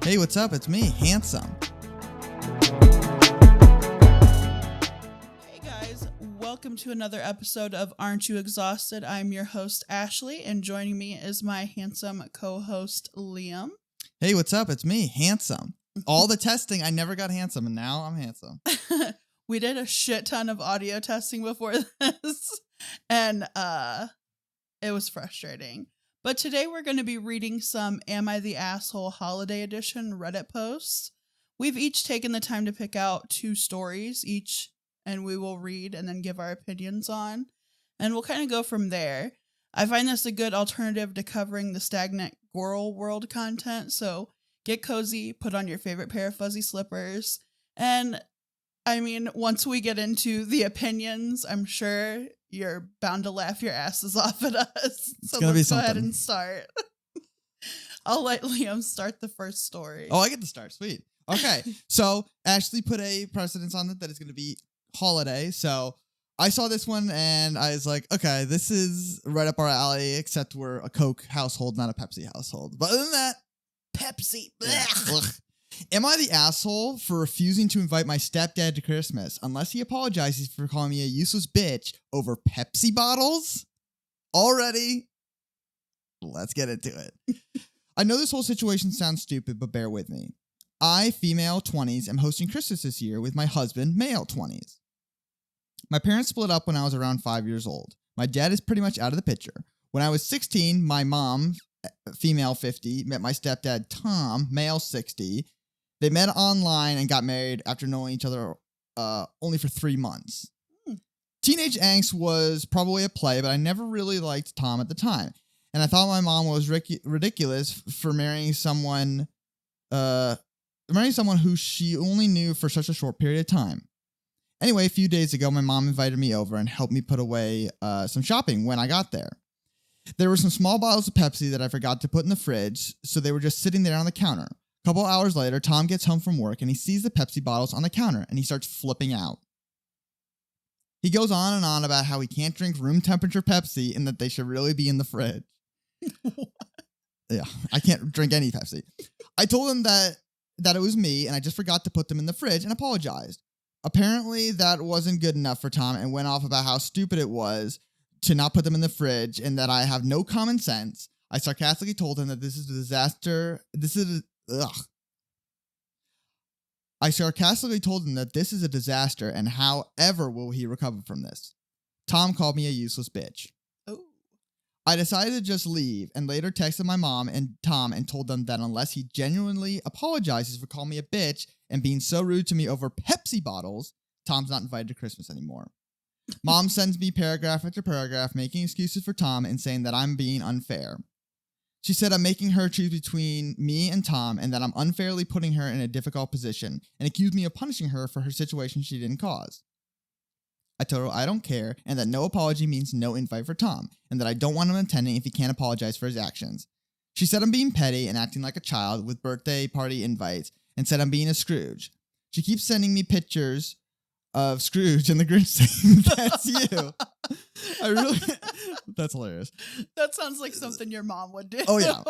Hey, what's up? It's me, Handsome. Hey guys, welcome to another episode of Aren't You Exhausted? I'm your host, Ashley, and joining me is my handsome co-host, Liam. Hey, what's up? It's me, Handsome. All the testing, I never got handsome, and now I'm handsome. We did a shit ton of audio testing before this, and it was frustrating. But today we're going to be reading some Am I the Asshole Holiday Edition Reddit posts. We've each taken the time to pick out 2 stories each, and we will read and then give our opinions on. And we'll kind of go from there. I find this a good alternative to covering the stagnant Girl World content, so get cozy, put on your favorite pair of fuzzy slippers, and I mean, once we get into the opinions, I'm sure you're bound to laugh your asses off at us. So let's go ahead and start. I'll let Liam start the first story. Oh, I get to start. Sweet. Okay. So Ashley put a precedence on it that it's going to be holiday. So I saw this one and I was like, okay, this is right up our alley, except we're a Coke household, not a Pepsi household. But other than that, Pepsi. Ugh. Am I the asshole for refusing to invite my stepdad to Christmas unless he apologizes for calling me a useless bitch over Pepsi bottles? Already? Let's get into it. I know this whole situation sounds stupid, but bear with me. I, female 20s, am hosting Christmas this year with my husband, male 20s. My parents split up when I was around 5 years old. My dad is pretty much out of the picture. When I was 16, my mom, female 50, met my stepdad, Tom, male 60. They met online and got married after knowing each other only for 3 months. Teenage angst was probably a play, but I never really liked Tom at the time. And I thought my mom was ridiculous for marrying someone who she only knew for such a short period of time. Anyway, a few days ago, my mom invited me over and helped me put away some shopping when I got there. There were some small bottles of Pepsi that I forgot to put in the fridge, so they were just sitting there on the counter. A couple hours later, Tom gets home from work and he sees the Pepsi bottles on the counter and he starts flipping out. He goes on and on about how he can't drink room temperature Pepsi and that they should really be in the fridge. Yeah, I can't drink any Pepsi. I told him that it was me and I just forgot to put them in the fridge and apologized. Apparently, that wasn't good enough for Tom and went off about how stupid it was to not put them in the fridge and that I have no common sense. I sarcastically told him that this is a disaster. I sarcastically told him that this is a disaster and how ever will he recover from this. Tom called me a useless bitch. Oh. I decided to just leave and later texted my mom and Tom and told them that unless he genuinely apologizes for calling me a bitch and being so rude to me over Pepsi bottles, Tom's not invited to Christmas anymore. Mom sends me paragraph after paragraph making excuses for Tom and saying that I'm being unfair. She said I'm making her choose between me and Tom and that I'm unfairly putting her in a difficult position and accused me of punishing her for her situation she didn't cause. I told her I don't care and that no apology means no invite for Tom and that I don't want him attending if he can't apologize for his actions. She said I'm being petty and acting like a child with birthday party invites and said I'm being a Scrooge. She keeps sending me pictures of Scrooge and the Grinch saying, that's you. That's hilarious. That sounds like something your mom would do. Oh, yeah.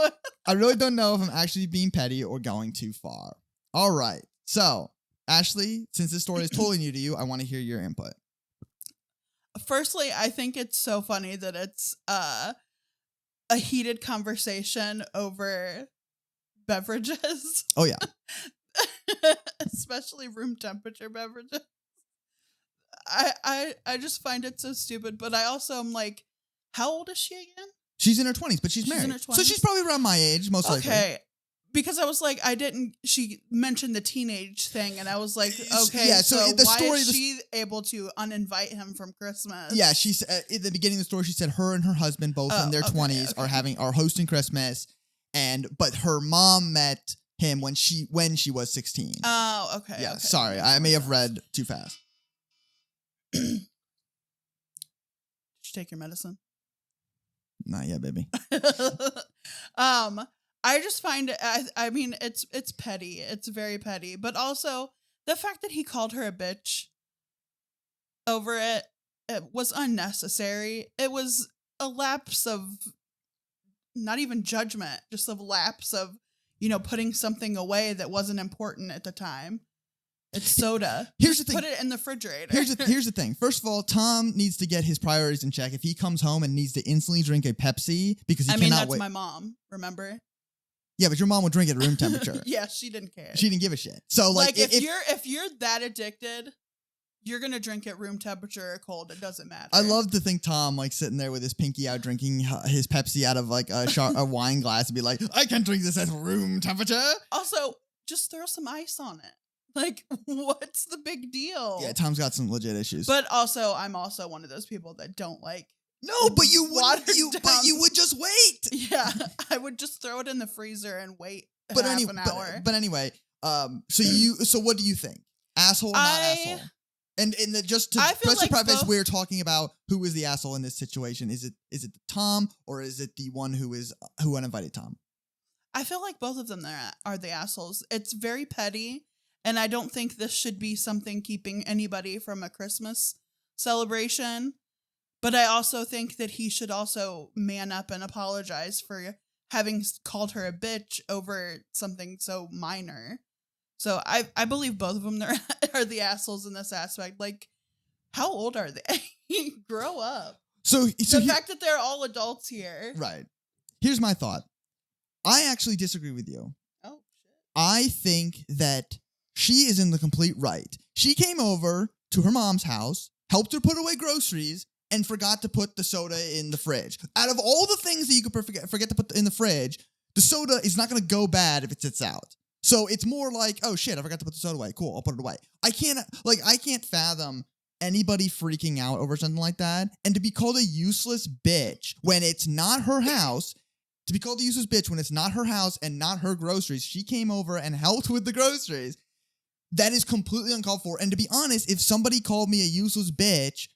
I really don't know if I'm actually being petty or going too far. All right. So, Ashley, since this story is totally new to you, I want to hear your input. Firstly, I think it's so funny that it's a heated conversation over beverages. Oh, yeah. Especially room temperature beverages. I just find it so stupid, but I also am like, how old is she again? She's in her 20s, but she's married. In her 20s? So she's probably around my age, most likely. Okay. Because I was like, she mentioned the teenage thing, and I was like, okay, yeah, so why is she able to uninvite him from Christmas? Yeah, she's at the beginning of the story, she said her and her husband, both in their 20s, are hosting Christmas, but her mom met him when she was 16. Oh, okay. Yeah, okay. sorry, I may have read too fast. Did you take your medicine? Not yet, baby. I just find it, I mean, it's petty. It's very petty. But also, the fact that he called her a bitch over it was unnecessary. It was a lapse of, not even judgment, just a lapse of putting something away that wasn't important at the time. It's soda. Here's the thing. Put it in the refrigerator. Here's the thing. First of all, Tom needs to get his priorities in check. If he comes home and needs to instantly drink a Pepsi because he cannot that's wait. my mom, remember? Yeah, but your mom would drink it at room temperature. Yeah, she didn't care. She didn't give a shit. So like if you're that addicted, you're going to drink at room temperature or cold. It doesn't matter. I love to think Tom like sitting there with his pinky out drinking his Pepsi out of like a wine glass and be like, I can drink this at room temperature. Also, just throw some ice on it. Like, what's the big deal? Yeah, Tom's got some legit issues. But also, I'm also one of those people that don't like. No, but you would just wait. Yeah, I would just throw it in the freezer and wait half an hour. But anyway, so what do you think? Asshole or not asshole? And just to press the preface, we're talking about who is the asshole in this situation. Is it Tom or is it the one who uninvited Tom? I feel like both of them are the assholes. It's very petty, and I don't think this should be something keeping anybody from a Christmas celebration. But I also think that he should also man up and apologize for having called her a bitch over something so minor. So I believe both of them are the assholes in this aspect. Like, how old are they? Grow up. So the fact that they're all adults here. Right. Here's my thought. I actually disagree with you. Oh, shit. I think that she is in the complete right. She came over to her mom's house, helped her put away groceries, and forgot to put the soda in the fridge. Out of all the things that you could forget to put in the fridge, the soda is not going to go bad if it sits out. So it's more like, oh shit, I forgot to put the soda away. Cool, I'll put it away. I can't fathom anybody freaking out over something like that. And to be called a useless bitch when it's not her house, and not her groceries, she came over and helped with the groceries. That is completely uncalled for. And to be honest, if somebody called me a useless bitch,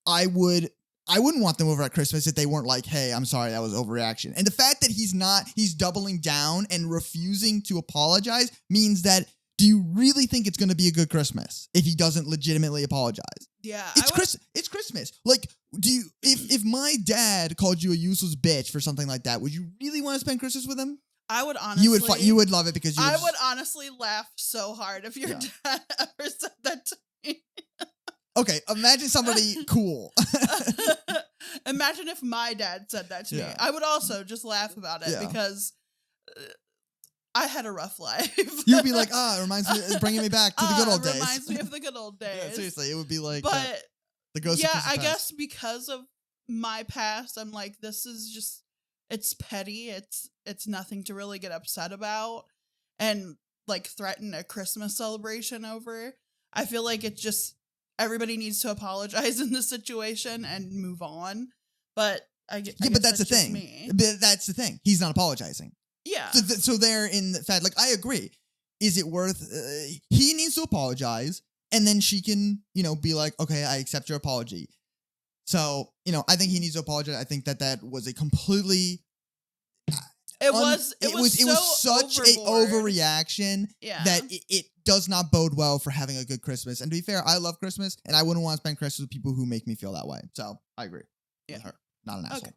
I wouldn't want them over at Christmas if they weren't like, hey, I'm sorry, that was overreaction. And the fact that he's doubling down and refusing to apologize means that, do you really think it's going to be a good Christmas if he doesn't legitimately apologize? Yeah. It's Christmas. Like, if my dad called you a useless bitch for something like that, would you really want to spend Christmas with him? I would honestly. You would love it because I would honestly laugh so hard if your dad ever said that to me. Okay, imagine somebody cool. Imagine if my dad said that to me. I would also just laugh about it because I had a rough life. You'd be like, it reminds me, it's bringing me back to the good old days. It reminds me of the good old days. Yeah, seriously, it would be like the ghost of Christmas I past. guess because of my past, I'm like, this is just, it's petty. It's nothing to really get upset about and like threaten a Christmas celebration over. I feel like it's just, everybody needs to apologize in this situation and move on. But but that's the thing. But that's the thing. He's not apologizing. Yeah. So they're in the fact, like, I agree. Is it worth, he needs to apologize and then she can, be like, okay, I accept your apology. So, I think he needs to apologize. I think that was a completely, it was such an overreaction that it does not bode well for having a good Christmas. And to be fair, I love Christmas and I wouldn't want to spend Christmas with people who make me feel that way. So I agree with her. Not an asshole. Okay.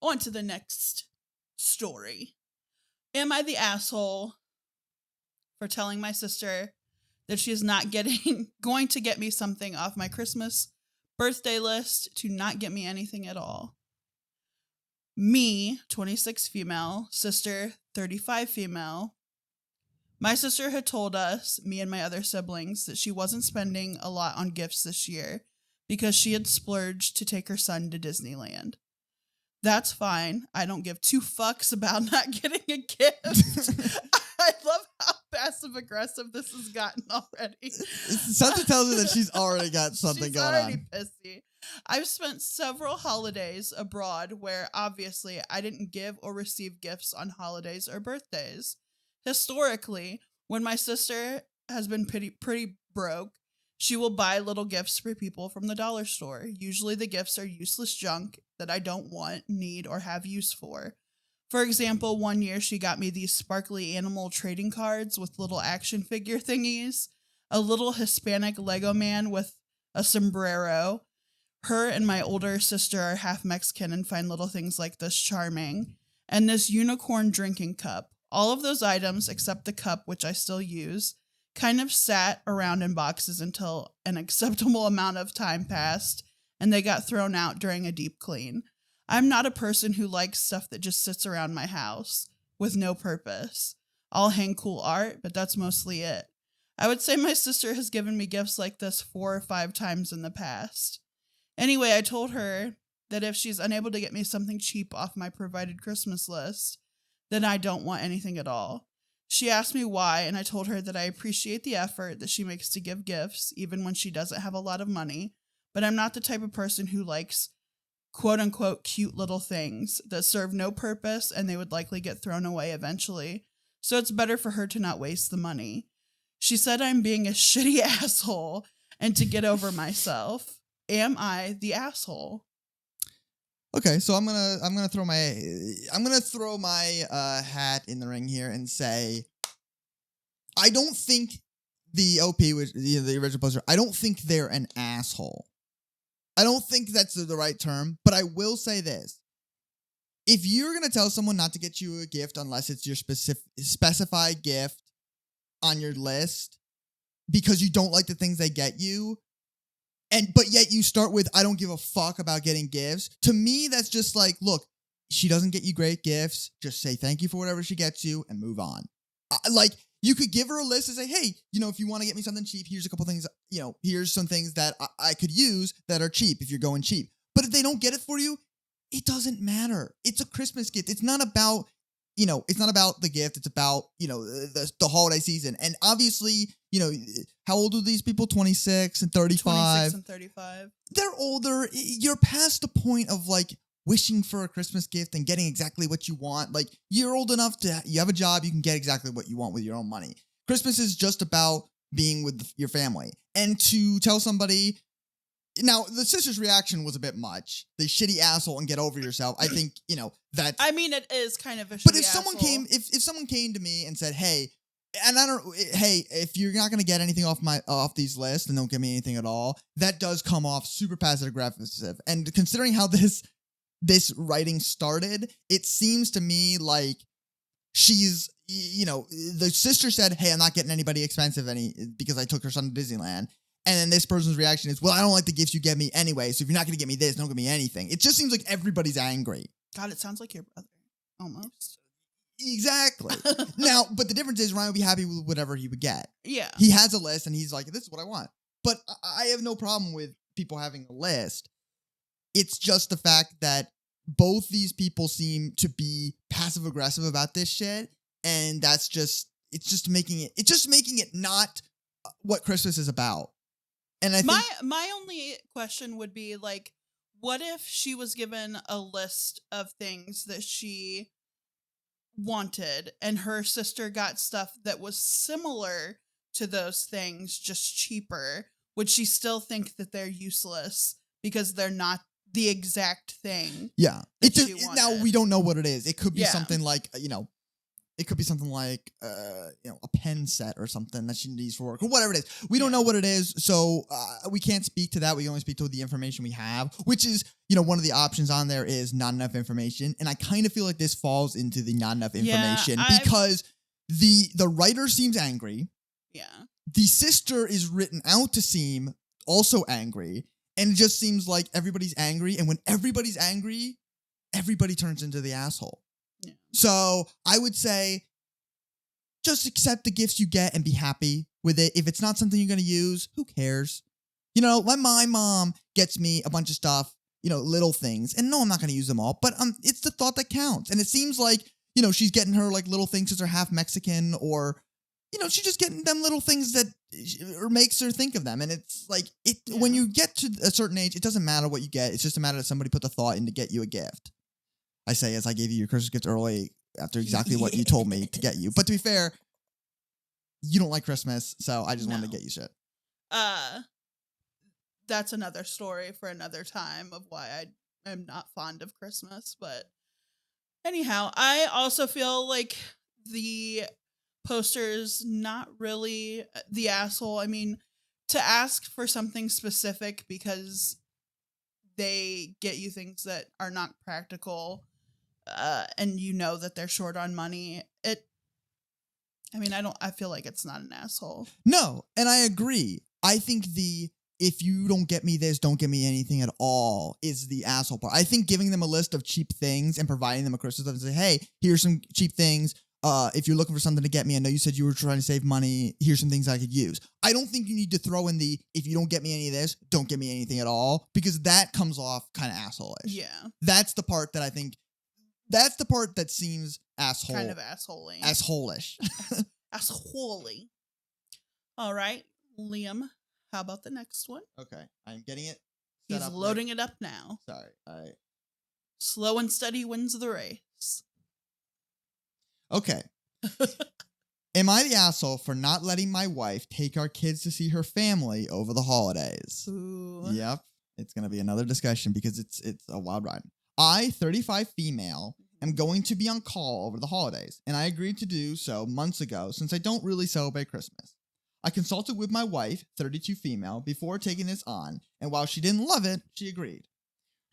On to the next story. Am I the asshole for telling my sister that she is not going to get me something off my Christmas birthday list to not get me anything at all? Me, 26 female, sister, 35 female. My sister had told us, me and my other siblings, that she wasn't spending a lot on gifts this year because she had splurged to take her son to Disneyland. That's fine. I don't give two fucks about not getting a gift. I love how passive aggressive this has gotten already. Something tells me that she's already got something going on. She's already pissy. I've spent several holidays abroad where obviously I didn't give or receive gifts on holidays or birthdays. Historically, when my sister has been pretty broke, she will buy little gifts for people from the dollar store. Usually the gifts are useless junk that I don't want, need, or have use for. For example, one year she got me these sparkly animal trading cards with little action figure thingies, a little Hispanic Lego man with a sombrero. Her and my older sister are half Mexican and find little things like this charming. and this unicorn drinking cup. All of those items, except the cup, which I still use, kind of sat around in boxes until an acceptable amount of time passed, and they got thrown out during a deep clean. I'm not a person who likes stuff that just sits around my house with no purpose. I'll hang cool art, but that's mostly it. I would say my sister has given me gifts like this 4 or 5 times in the past. Anyway, I told her that if she's unable to get me something cheap off my provided Christmas list, then I don't want anything at all. She asked me why, and I told her that I appreciate the effort that she makes to give gifts, even when she doesn't have a lot of money, but I'm not the type of person who likes quote-unquote cute little things that serve no purpose and they would likely get thrown away eventually, so it's better for her to not waste the money. She said I'm being a shitty asshole and to get over myself. Am I the asshole? Okay, so I'm gonna throw my hat in the ring here and say I don't think the OP, which the original poster, I don't think they're an asshole. I don't think that's the right term, but I will say this. If you're going to tell someone not to get you a gift unless it's your specified gift on your list because you don't like the things they get you, but yet you start with, I don't give a fuck about getting gifts, to me, that's just like, look, she doesn't get you great gifts. Just say thank you for whatever she gets you and move on. You could give her a list and say, hey, if you want to get me something cheap, here's a couple things, here's some things that I could use that are cheap if you're going cheap. But if they don't get it for you, it doesn't matter. It's a Christmas gift. It's not about, it's not about the gift. It's about, the holiday season. And obviously, how old are these people? 26 and 35. 26 and 35. They're older. You're past the point of wishing for a Christmas gift and getting exactly what you want. You're old enough you have a job, you can get exactly what you want with your own money. Christmas is just about being with your family. And to tell somebody, now the sister's reaction was a bit much. The shitty asshole and get over yourself. I think, that. I mean, it is kind of a shitty But if someone came to me and said, hey, if you're not going to get anything off these lists and don't give me anything at all, that does come off super passive aggressive. And considering how this writing started, it seems to me like she's, the sister said, hey, I'm not getting anybody expensive because I took her son to Disneyland. And then this person's reaction is, well, I don't like the gifts you get me anyway, so if you're not going to get me this, don't give me anything. It just seems like everybody's angry. God, it sounds like your brother. Almost. Exactly. Now, but the difference is Ryan would be happy with whatever he would get. Yeah. He has a list and he's like, this is what I want. But I have no problem with people having a list. It's just the fact that both these people seem to be passive aggressive about this shit, and it's just making it not what Christmas is about. And I think my only question would be what if she was given a list of things that she wanted and her sister got stuff that was similar to those things, just cheaper? Would she still think that they're useless because they're not the exact thing? Yeah. Now we don't know what it is. It could be something like, it could be something like, a pen set or something that she needs for work or whatever it is. We don't know what it is. So we can't speak to that. We can only speak to the information we have, which is, one of the options on there is not enough information. And I kind of feel like this falls into the not enough information because the writer seems angry. Yeah. The sister is written out to seem also angry. And it just seems like everybody's angry. And when everybody's angry, everybody turns into the asshole. Yeah. So I would say just accept the gifts you get and be happy with it. If it's not something you're going to use, who cares? My mom gets me a bunch of stuff, little things. And no, I'm not going to use them all. But it's the thought that counts. And it seems like, she's getting her little things because they're half Mexican or... she's just getting them little things that makes her think of them. And it's when you get to a certain age, it doesn't matter what you get. It's just a matter that somebody put the thought in to get you a gift. I say, as I gave you your Christmas gift early after exactly what you told me to get you. But to be fair, you don't like Christmas, so I just wanted to get you shit. That's another story for another time of why I am not fond of Christmas. But anyhow, I also feel like the poster's not really the asshole. I mean, to ask for something specific because they get you things that are not practical and you know that they're short on money, I feel like it's not an asshole. No, and I agree. I think if you don't get me this, don't get me anything at all is the asshole part. I think giving them a list of cheap things and providing them a Christmas stuff and say, hey, here's some cheap things. If you're looking for something to get me, I know you said you were trying to save money. Here's some things I could use. I don't think you need to throw in if you don't get me any of this, don't get me anything at all, because that comes off kind of asshole-ish. Yeah. That's the part that I think, that's the part that seems asshole. Kind of assholey. Asshole-ish. Assholey. All right, Liam, how about the next one? Okay, I'm getting it. He's loading it up now. Sorry. All right. Slow and steady wins the race. Okay. Am I the asshole for not letting my wife take our kids to see her family over the holidays? Ooh. Yep. It's going to be another discussion because it's a wild ride. I, 35 female, am going to be on call over the holidays, and I agreed to do so months ago since I don't really celebrate Christmas. I consulted with my wife, 32 female, before taking this on, and while she didn't love it, she agreed.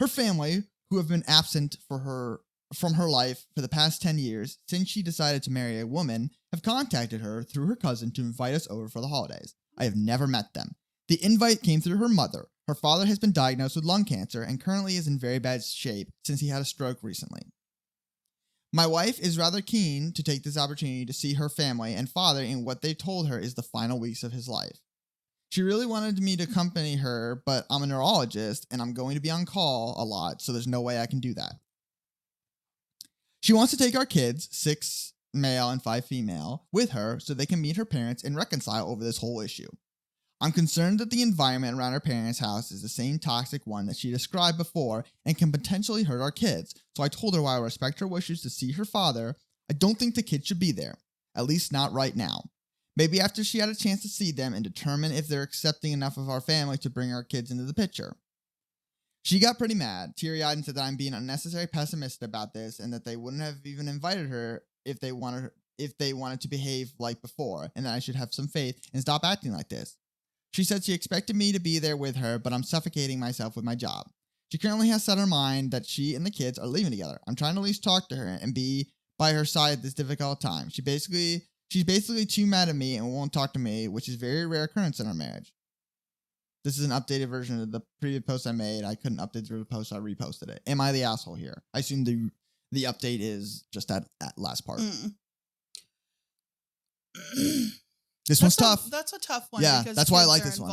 Her family, who have been absent from her life for the past 10 years since she decided to marry a woman, have contacted her through her cousin to invite us over for the holidays. I have never met them. The invite came through her mother. Her father has been diagnosed with lung cancer and currently is in very bad shape since he had a stroke recently. My wife is rather keen to take this opportunity to see her family and father in what they told her is the final weeks of his life. She really wanted me to accompany her, but I'm a neurologist and I'm going to be on call a lot, so there's no way I can do that. She wants to take our kids, 6 male and 5 female, with her so they can meet her parents and reconcile over this whole issue. I'm concerned that the environment around her parents' house is the same toxic one that she described before and can potentially hurt our kids, so I told her while I respect her wishes to see her father, I don't think the kids should be there, at least not right now. Maybe after she had a chance to see them and determine if they're accepting enough of our family to bring our kids into the picture. She got pretty mad, teary-eyed, and said that I'm being unnecessarily pessimistic about this and that they wouldn't have even invited her if they wanted to behave like before, and that I should have some faith and stop acting like this. She said she expected me to be there with her, but I'm suffocating myself with my job. She currently has set her mind that she and the kids are leaving together. I'm trying to at least talk to her and be by her side at this difficult time. She's basically too mad at me and won't talk to me, which is a very rare occurrence in our marriage. This is an updated version of the previous post I made. I couldn't update the post, so I reposted it. Am I the asshole here? I assume the update is just that last part. This one's tough. That's a tough one. Yeah, because that's why I like kids this are one.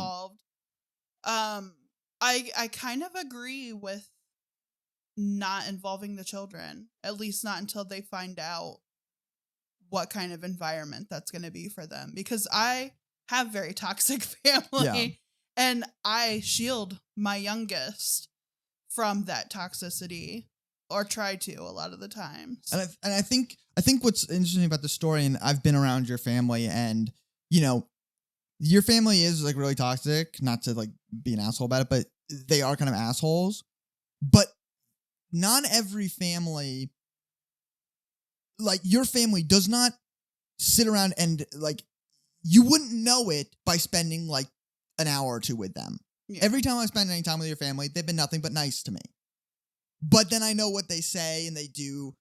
Involved. I kind of agree with not involving the children, at least not until they find out what kind of environment that's going to be for them. Because I have very toxic family, and I shield my youngest from that toxicity, or try to a lot of the times. And I think what's interesting about the story, and I've been around your family, and you know, your family is like really toxic, not to like be an asshole about it, but they are kind of assholes. But not every family, like your family, does not sit around and like, you wouldn't know it by spending like an hour or two with them. Yeah. Every time I spend any time with your family, they've been nothing but nice to me. But then I know what they say and they do,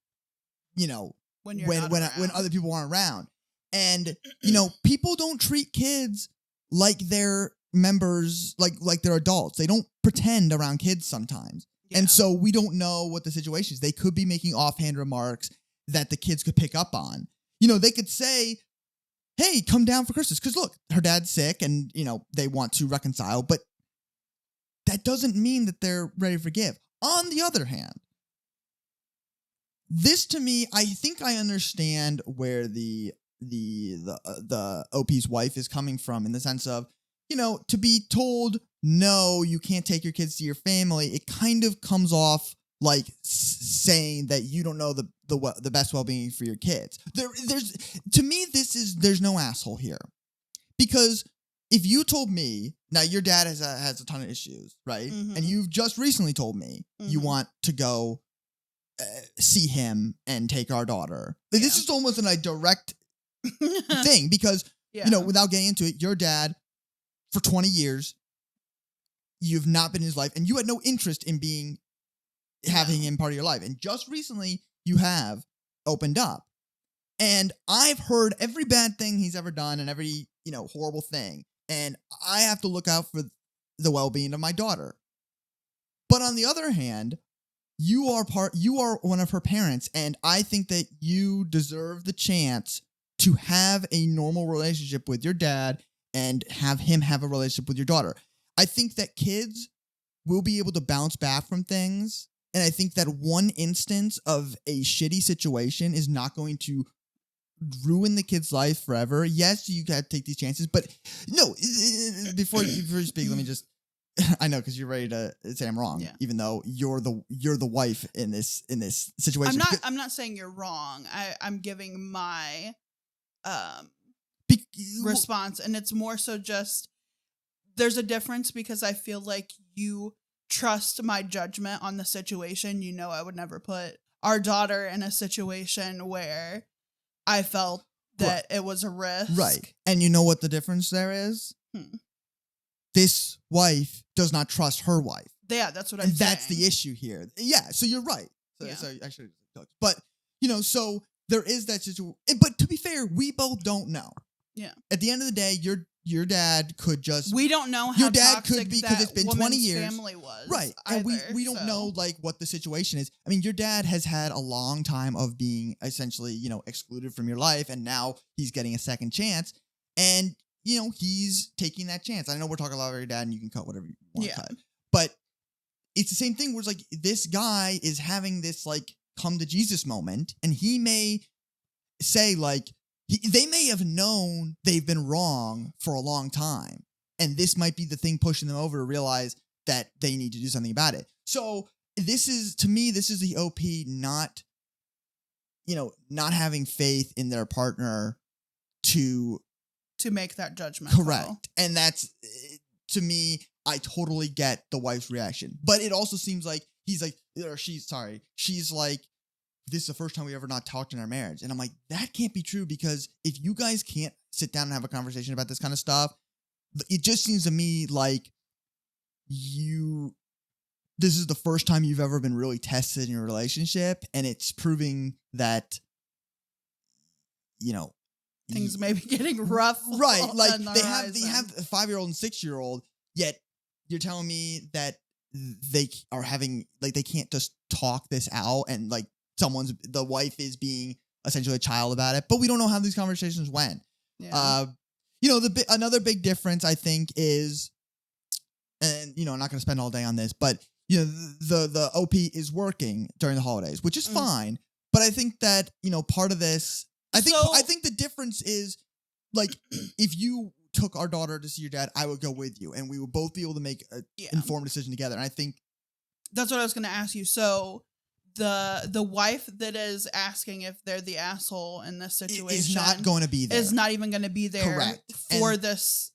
you know, when other people aren't around. And, you know, people don't treat kids like they're members, like they're adults. They don't pretend around kids sometimes. Yeah. And so we don't know what the situation is. They could be making offhand remarks that the kids could pick up on. You know, they could say, hey, come down for Christmas. Because look, her dad's sick and, you know, they want to reconcile. But that doesn't mean that they're ready to forgive. On the other hand, this to me, I think I understand where the OP's wife is coming from, in the sense of, you know, to be told, no, you can't take your kids to your family, it kind of comes off like saying that you don't know the best well-being for your kids. To me, there's no asshole here. Because if you told me, now your dad has a ton of issues, right? Mm-hmm. And you've just recently told me you want to go see him and take our daughter. Yeah. This is almost a direct thing, because, you know, without getting into it, your dad, for 20 years, you've not been in his life, and you had no interest in having him part of your life. And just recently, you have opened up. And I've heard every bad thing he's ever done and every, horrible thing. And I have to look out for the well-being of my daughter. But on the other hand, you are one of her parents, and I think that you deserve the chance to have a normal relationship with your dad and have him have a relationship with your daughter. I think that kids will be able to bounce back from things, and I think that one instance of a shitty situation is not going to ruin the kid's life forever. Yes, you gotta take these chances, but no, before you speak, let me just, I know, because you're ready to say I'm wrong, even though you're the wife in this situation. I'm not saying you're wrong. I'm giving my response, and it's more so just there's a difference because I feel like you trust my judgment on the situation. I would never put our daughter in a situation where I felt that it was a risk. Right. And you know what the difference there is? This wife does not trust her wife. Yeah, that's what I'm saying. And that's the issue here. Yeah, so you're right. So I should have. But, so there is that situation. But to be fair, we both don't know. Yeah. At the end of the day, your dad could just... We don't know how your dad toxic could be, because it's been 20 years. Family was. Right. And we don't know, what the situation is. I mean, your dad has had a long time of being essentially, excluded from your life, and now he's getting a second chance. And, he's taking that chance. I know we're talking a lot about your dad, and you can cut whatever you want to cut. But it's the same thing where it's this guy is having this, come to Jesus moment, and he may say, they may have known they've been wrong for a long time. And this might be the thing pushing them over to realize that they need to do something about it. So this is the OP not having faith in their partner to make that judgment. Correct. And that's, to me, I totally get the wife's reaction. But it also seems like she's like, this is the first time we ever not talked in our marriage. And I'm like, that can't be true, because if you guys can't sit down and have a conversation about this kind of stuff, it just seems to me like this is the first time you've ever been really tested in your relationship, and it's proving that, things may be getting rough. Right. They have a 5-year-old and 6-year-old, yet you're telling me that they are having, they can't just talk this out, and the wife is being essentially a child about it, but we don't know how these conversations went. Yeah. Another big difference, I think, is, and I'm not going to spend all day on this, but the OP is working during the holidays, which is fine. But I think that part of this, I think the difference is, if you took our daughter to see your dad, I would go with you, and we would both be able to make an informed decision together. And I think that's what I was going to ask you. So the wife that is asking if they're the asshole in this situation is not going to be there. Is not even going to be there. Correct. For this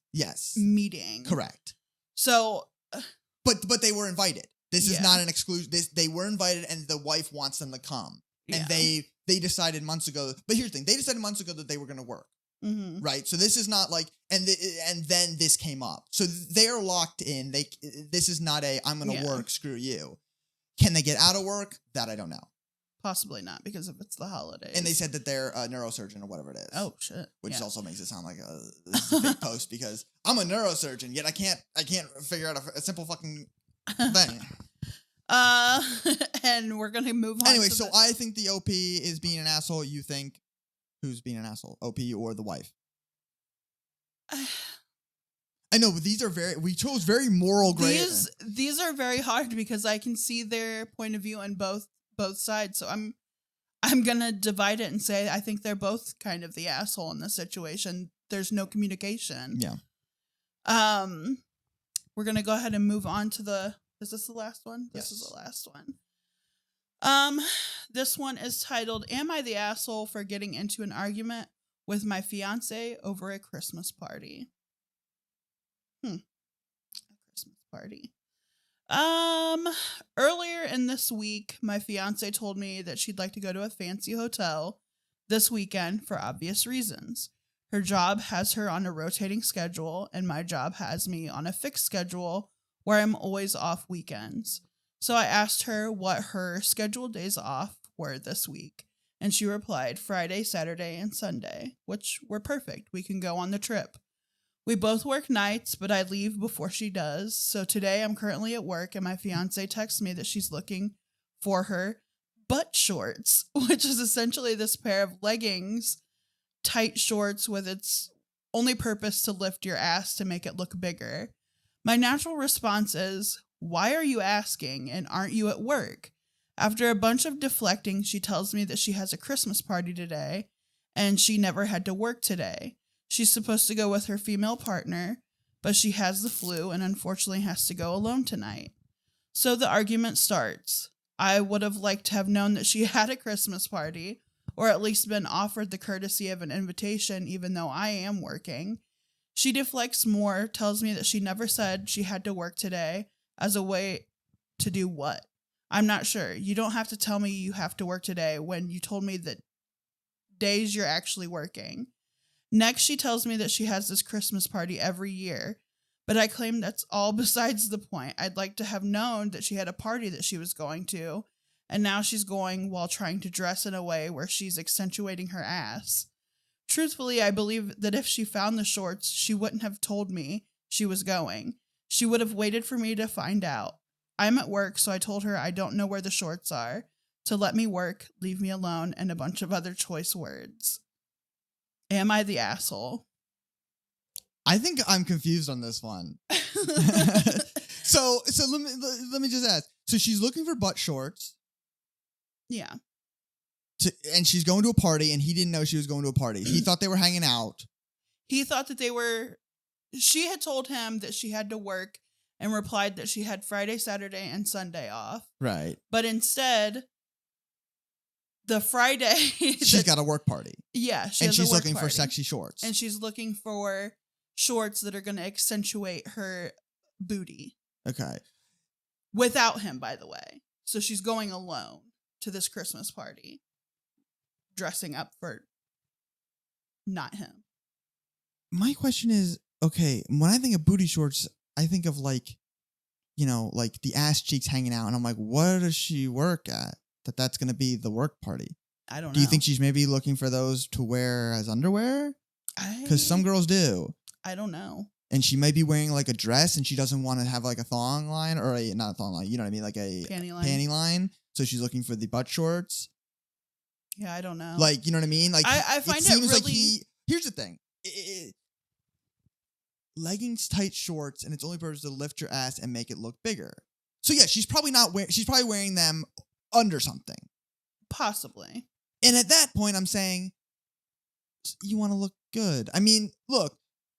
meeting. Correct. So, but they were invited. This is not an exclusion. They were invited, and the wife wants them to come. And they decided months ago. But here's the thing: they decided months ago that they were going to work. Mm-hmm. Right. So this is not and then this came up. So they're locked in. This is not I'm going to work. Screw you. Can they get out of work? That I don't know. Possibly not, because if it's the holidays. And they said that they're a neurosurgeon or whatever it is. Oh shit! Which also makes it sound like this is a fake post, because I'm a neurosurgeon, yet I can't figure out a simple fucking thing. And we're gonna move on. Anyway, so I think the OP is being an asshole. You think who's being an asshole? OP or the wife? I know, but we chose very moral gray. These are very hard, because I can see their point of view on both sides. So I'm gonna divide it and say I think they're both kind of the asshole in this situation. There's no communication. Yeah. We're gonna go ahead and move on to is this the last one? This is the last one. This one is titled, "Am I the asshole for getting into an argument with my fiance over a Christmas party?" A Christmas party. Earlier in this week, my fiance told me that she'd like to go to a fancy hotel this weekend for obvious reasons. Her job has her on a rotating schedule, and my job has me on a fixed schedule where I'm always off weekends. So I asked her what her scheduled days off were this week. And she replied, Friday, Saturday, and Sunday, which were perfect. We can go on the trip. We both work nights, but I leave before she does. So today I'm currently at work and my fiance texts me that she's looking for her butt shorts, which is essentially this pair of leggings, tight shorts with its only purpose to lift your ass to make it look bigger. My natural response is, why are you asking and aren't you at work? After a bunch of deflecting, she tells me that she has a Christmas party today and she never had to work today. She's supposed to go with her female partner, but she has the flu and unfortunately has to go alone tonight. So the argument starts. I would have liked to have known that she had a Christmas party, or at least been offered the courtesy of an invitation, even though I am working. She deflects more, tells me that she never said she had to work today, as a way to do what? I'm not sure. You don't have to tell me you have to work today when you told me that days you're actually working. Next, she tells me that she has this Christmas party every year, but I claim that's all besides the point. I'd like to have known that she had a party that she was going to, and now she's going while trying to dress in a way where she's accentuating her ass. Truthfully, I believe that if she found the shorts, she wouldn't have told me she was going. She would have waited for me to find out. I'm at work, so I told her I don't know where the shorts are, to let me work, leave me alone, and a bunch of other choice words. Am I the asshole? I think I'm confused on this one. So let me just ask. So she's looking for butt shorts. Yeah. And she's going to a party, and he didn't know she was going to a party. He thought they were hanging out. He thought that they were... She had told him that she had to work and replied that she had Friday, Saturday, and Sunday off. Right. But instead, the Friday... She's got a work party. Yeah, and she's looking for sexy shorts. And she's looking for shorts that are going to accentuate her booty. Okay. Without him, by the way. So she's going alone to this Christmas party, dressing up for not him. My question is, okay, when I think of booty shorts, I think of like the ass cheeks hanging out. And I'm like, what does she work at? That's going to be the work party. I don't know. Do you think she's maybe looking for those to wear as underwear? Because some girls do. I don't know. And she might be wearing like a dress and she doesn't want to have like a thong line or not a thong line, you know what I mean? Like a panty line. So she's looking for the butt shorts. Yeah, I don't know. Like, you know what I mean? Like I find it seems really... like here's the thing. Leggings, tight shorts, and its only purpose is to lift your ass and make it look bigger. So yeah, she's probably wearing them under something. Possibly. And at that point, I'm saying, you want to look good. I mean, look,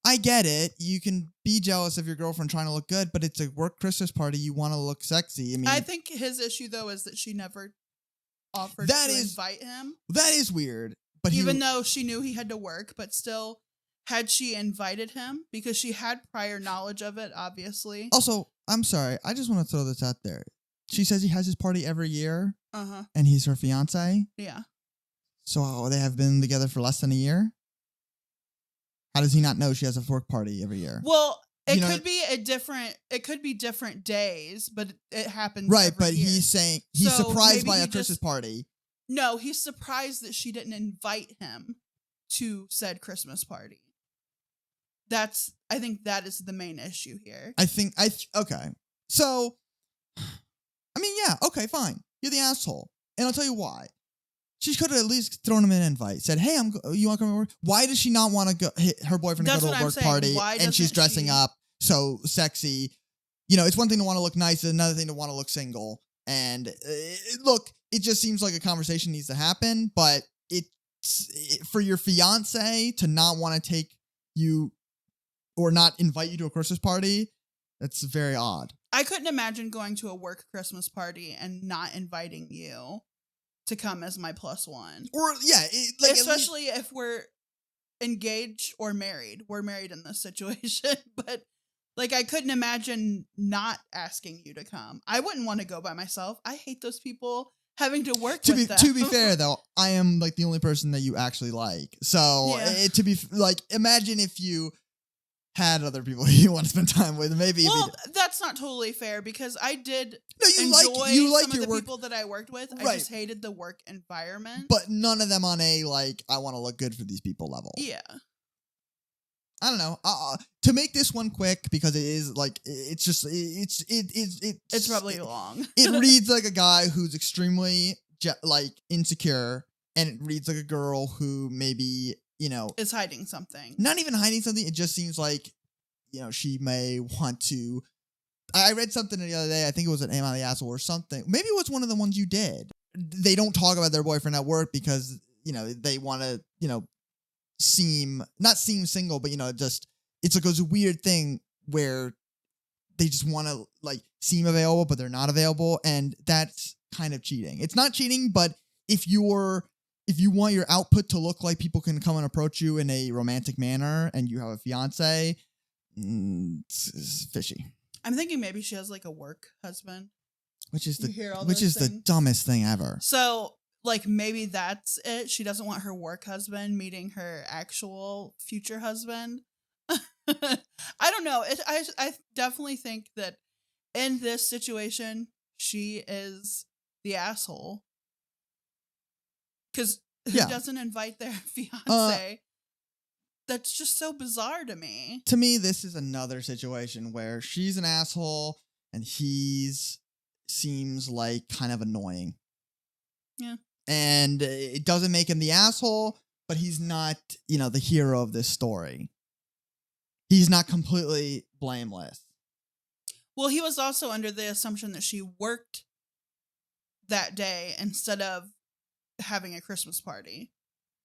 I get it. You can be jealous of your girlfriend trying to look good, but it's a work Christmas party. You want to look sexy. I mean, I think his issue, though, is that she never offered to invite him. That is weird. But even though she knew he had to work, but still, had she invited him? Because she had prior knowledge of it, obviously. Also, I'm sorry. I just want to throw this out there. She says he has his party every year. Uh-huh. And he's her fiance. Yeah. So they have been together for less than a year? How does he not know she has a work party every year? Well, it could be different days, but it happens right, every but year. he's saying he's surprised by a Christmas party. No, he's surprised that she didn't invite him to said Christmas party. I think that is the main issue here. Okay. So, I mean, yeah, okay, fine. You're the asshole. And I'll tell you why. She could have at least thrown him an invite. Said, hey, you want to come over? Why does she not want to go, her boyfriend to go to a work party and she's dressing up so sexy? You know, it's one thing to want to look nice. It's another thing to want to look single. And look, it just seems like a conversation needs to happen. But for your fiance to not want to take you or not invite you to a Christmas party, that's very odd. I couldn't imagine going to a work Christmas party and not inviting you to come as my plus one. Or, yeah. Especially if we're engaged or married. We're married in this situation. But, I couldn't imagine not asking you to come. I wouldn't want to go by myself. I hate those people having to work with them. To be fair, though, I am, the only person that you actually like. So, imagine if you had other people you want to spend time with. Maybe. Well, that's not totally fair because I did you enjoy like some of your the work, people that I worked with. I Right. just hated the work environment. but none of them on a like I want to look good for these people level. Yeah. I don't know. To make this one quick because it is like it's just It's probably long. It reads like a guy who's extremely like insecure, and it reads like a girl who maybe is hiding something. not even hiding something. It just seems like she may want to. I read something the other day. I think it was an Am I the Asshole or something. Maybe it was one of the ones you did. They don't talk about their boyfriend at work because they want to not seem single, but just it's like a weird thing where they just want to like seem available, but they're not available, and that's kind of cheating. It's not cheating, but if you want your output to look like people can come and approach you in a romantic manner, and you have a fiance, it's fishy. I'm thinking maybe she has like a work husband, which is things? the dumbest thing ever. So like maybe that's it. She doesn't want her work husband meeting her actual future husband. I don't know. I definitely think that in this situation, she is the asshole. Because who doesn't invite their fiance? That's just so bizarre to me. To me, this is another situation where she's an asshole and seems like kind of annoying. Yeah. And it doesn't make him the asshole, but he's not, the hero of this story. He's not completely blameless. Well, he was also under the assumption that she worked that day instead of having a Christmas party.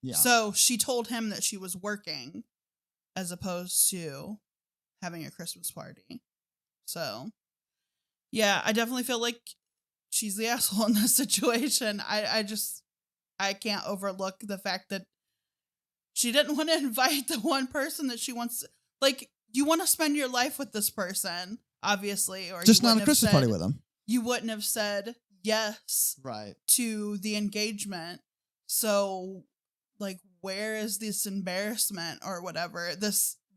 Yeah. So she told him that she was working as opposed to having a Christmas party. So, yeah, I definitely feel like she's the asshole in this situation. I can't overlook the fact that she didn't want to invite the one person that she wants. Like, you want to spend your life with this person, obviously, or just not a Christmas party with them. You wouldn't have said yes, right, to the engagement. So, like, where is this embarrassment or whatever, the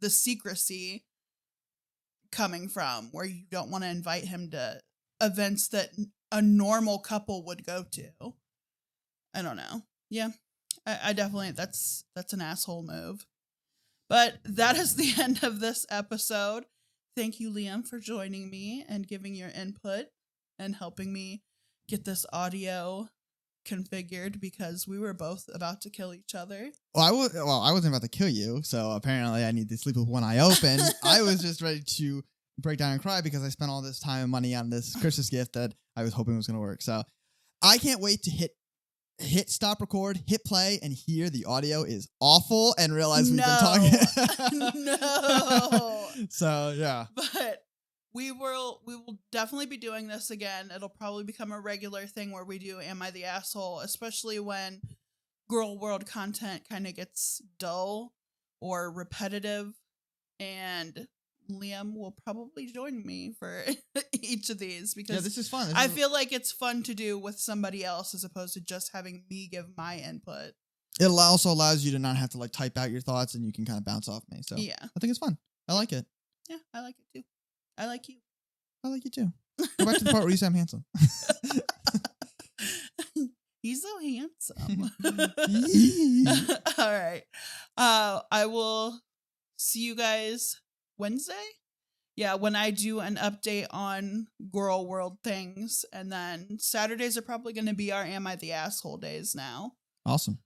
secrecy coming from, where you don't want to invite him to events that a normal couple would go to? I don't know. Yeah, I definitely, that's an asshole move. But that is the end of this episode. Thank you, Liam, for joining me and giving your input and helping me get this audio configured because we were both about to kill each other. I wasn't about to kill you, so apparently I need to sleep with one eye open. I was just ready to break down and cry because I spent all this time and money on this Christmas gift that I was hoping was going to work. So I can't wait to hit stop record, hit play, and hear the audio is awful and realize we've been talking. No. So yeah. But we will definitely be doing this again. It'll probably become a regular thing where we do Am I the Asshole, especially when Girl World content kind of gets dull or repetitive. And Liam will probably join me for each of these because this is fun. I feel like it's fun to do with somebody else as opposed to just having me give my input. It also allows you to not have to like type out your thoughts and you can kind of bounce off me. So yeah, I think it's fun. I like it. Yeah, I like it too. I like you. I like you too. Go back to the part where you say I'm handsome. He's so handsome. All right. I will see you guys Wednesday. Yeah, when I do an update on Girl World things. And then Saturdays are probably going to be our Am I the Asshole days now. Awesome.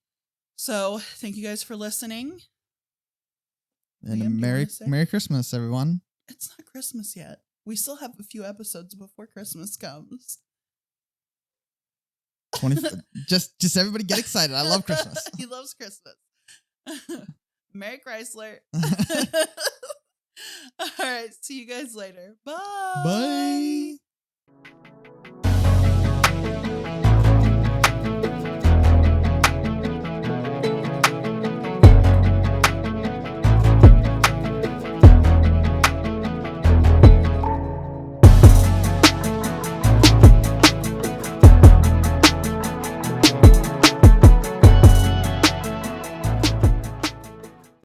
So thank you guys for listening. And Liam, Merry Christmas, everyone. It's not Christmas yet. We still have a few episodes before Christmas comes. 20. just everybody get excited. I love Christmas. He loves Christmas. Merry Chrysler. All right. See you guys later. Bye. Bye.